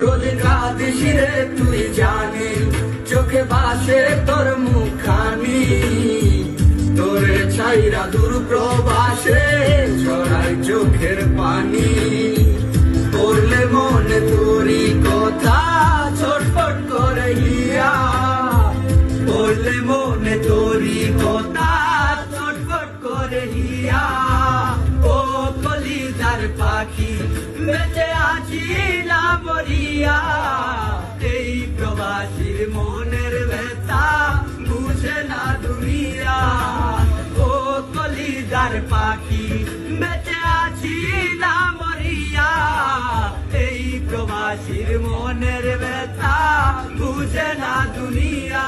রোজ কাঁদিস রে তুই জানি, চোখে ভাসে তোর মুখখানি, তোর ছাইরা দূর প্রবাসে ছড়ায় চোখের পানি। পড়লে মনে তোরই কথা ছটফট করে হিয়া, পড়লে মনে তোরই কথা ছটফট করে হিয়া। ও কলিজার পাখি বেঁচে আছি না মরিয়া, এই প্রবাসীর মনের ব্যথা বুঝে না দুনিয়া। ও কলিজার পাখি বেঁচে আছি না মরিয়া, এই প্রবাসীর মনের ব্যথা বুঝে না দুনিয়া।